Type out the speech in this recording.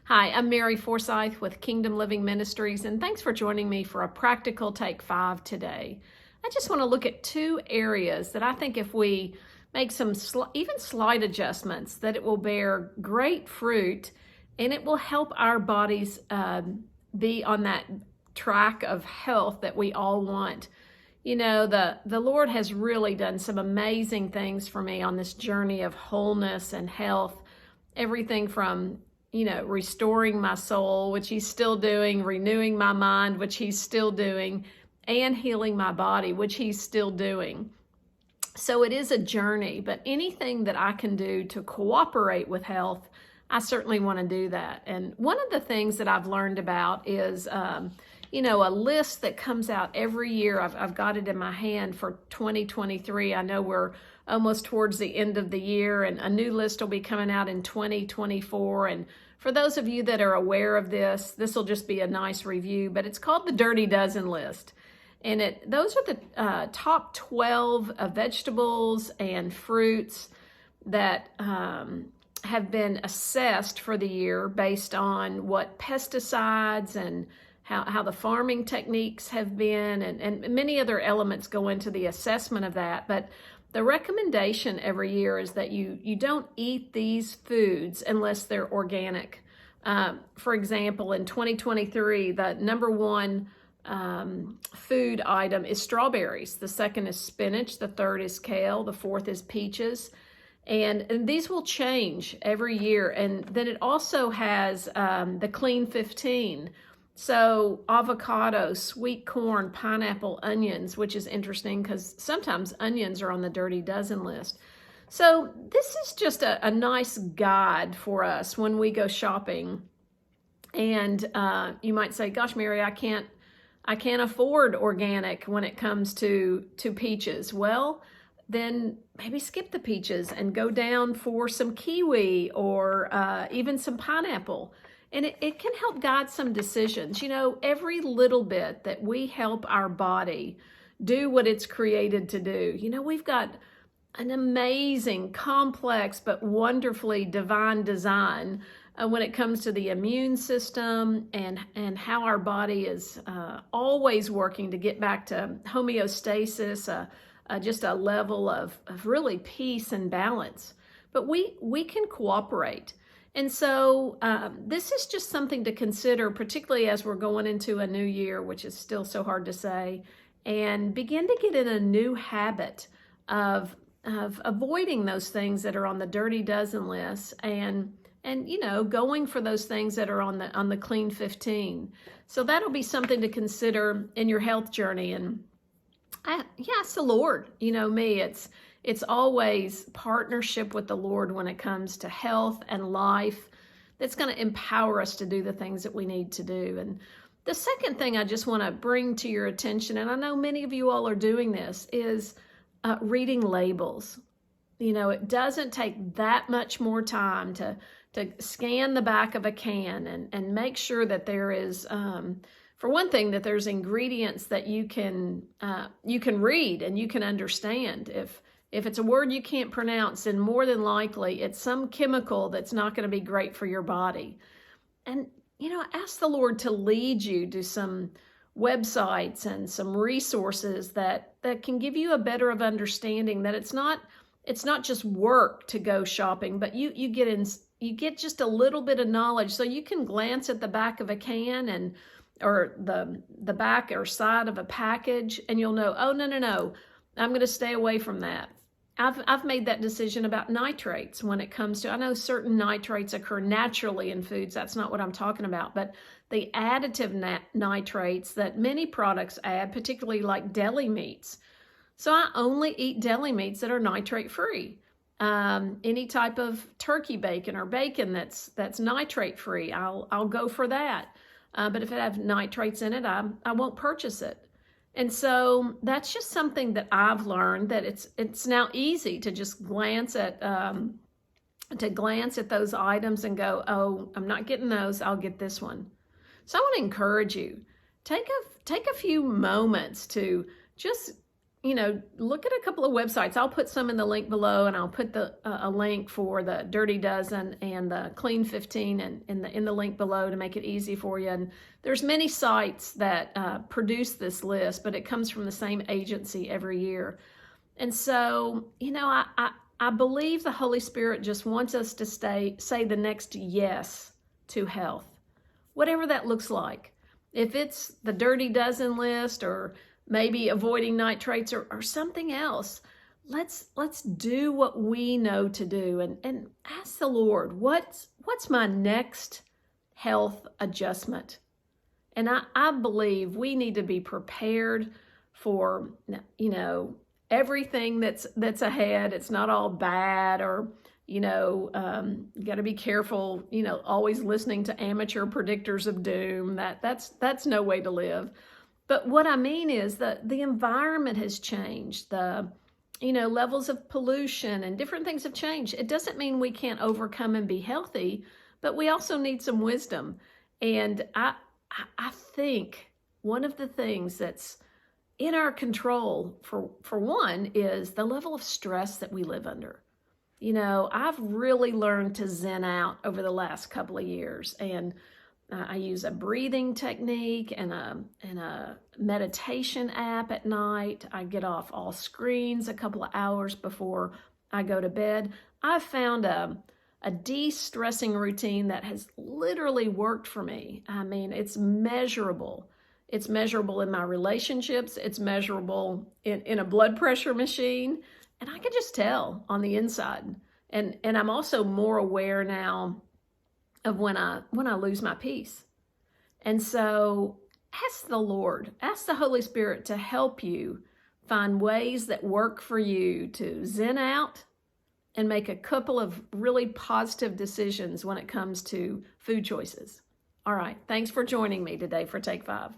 Hi, I'm Mary Forsyth with Kingdom Living Ministries, and thanks for joining me for a practical take 5 today. I just want to look at two areas that I think if we make some even slight adjustments, that it will bear great fruit and it will help our bodies be on that track of health that we all want. You know, the Lord has really done some amazing things for me on this journey of wholeness and health. Everything from restoring my soul, which he's still doing, renewing my mind, which he's still doing, and healing my body, which he's still doing. So it is a journey, but anything that I can do to cooperate with health, I certainly want to do that. And one of the things that I've learned about is, a list that comes out every year. I've got it in my hand for 2023. I know we're almost towards the end of the year, and a new list will be coming out in 2024. And for those of you that are aware of this will just be a nice review, but it's called the Dirty Dozen list. And those are the top 12 vegetables and fruits that have been assessed for the year based on what pesticides and how the farming techniques have been, and many other elements go into the assessment of that. But the recommendation every year is that you don't eat these foods unless they're organic. For example, in 2023, the number one food item is strawberries. The second is spinach. The third is kale. The fourth is peaches. And these will change every year. And then it also has the Clean 15. So avocado, sweet corn, pineapple, onions, which is interesting because sometimes onions are on the Dirty Dozen list. So this is just a nice guide for us when we go shopping. And you might say, gosh, Mary, I can't afford organic when it comes to peaches. Well, then maybe skip the peaches and go down for some kiwi or even some pineapple. And it can help guide some decisions. Every little bit that we help our body do what it's created to do. We've got an amazing, complex, but wonderfully divine design when it comes to the immune system and how our body is always working to get back to homeostasis, just a level of really peace and balance. But we can cooperate. And so this is just something to consider, particularly as we're going into a new year, which is still so hard to say, and begin to get in a new habit of avoiding those things that are on the Dirty Dozen list and going for those things that are on the Clean 15. So that'll be something to consider in your health journey. And ask the Lord. Me, it's always partnership with the Lord when it comes to health and life that's going to empower us to do the things that we need to do. And the second thing I just want to bring to your attention, and I know many of you all are doing this, is reading labels. It doesn't take that much more time to scan the back of a can and make sure that there is, for one thing, that there's ingredients that you can read and you can understand. If it's a word you can't pronounce, then more than likely it's some chemical that's not going to be great for your body. And, ask the Lord to lead you to some websites and some resources that can give you a better of understanding that it's not just work to go shopping, but you get just a little bit of knowledge so you can glance at the back of a can or the back or side of a package and you'll know, oh, no, I'm going to stay away from that. I've made that decision about nitrates when it comes to, I know certain nitrates occur naturally in foods. That's not what I'm talking about, but the additive nitrates that many products add, particularly like deli meats. So I only eat deli meats that are nitrate free. Any type of turkey bacon or bacon that's nitrate free, I'll go for that. But if it has nitrates in it, I won't purchase it. And so that's just something that I've learned, that it's now easy to just glance at those items and go, oh, I'm not getting those, I'll get this one. So I want to encourage you, take a few moments to just look at a couple of websites. I'll put some in the link below, and I'll put a link for the Dirty Dozen and the Clean 15 in the link below to make it easy for you. And there's many sites that produce this list, but it comes from the same agency every year. And so, I believe the Holy Spirit just wants us to say the next yes to health, whatever that looks like. If it's the Dirty Dozen list, or maybe avoiding nitrates, or something else, let's do what we know to do, and ask the Lord, what's my next health adjustment? And I believe we need to be prepared for, everything that's ahead. It's not all bad, or you got to be careful, always listening to amateur predictors of doom. That's no way to live. But what I mean is that the environment has changed. The levels of pollution and different things have changed. It doesn't mean we can't overcome and be healthy, but we also need some wisdom. And I think one of the things that's in our control, for one, is the level of stress that we live under. I've really learned to zen out over the last couple of years, and I use a breathing technique and a meditation app at night. I get off all screens a couple of hours before I go to bed. I've found a de-stressing routine that has literally worked for me. I mean, it's measurable. It's measurable in my relationships. It's measurable in a blood pressure machine. And I can just tell on the inside. And I'm also more aware now of when I lose my peace. And so ask the Lord, ask the Holy Spirit to help you find ways that work for you to zen out and make a couple of really positive decisions when it comes to food choices. All right. Thanks for joining me today for Take 5.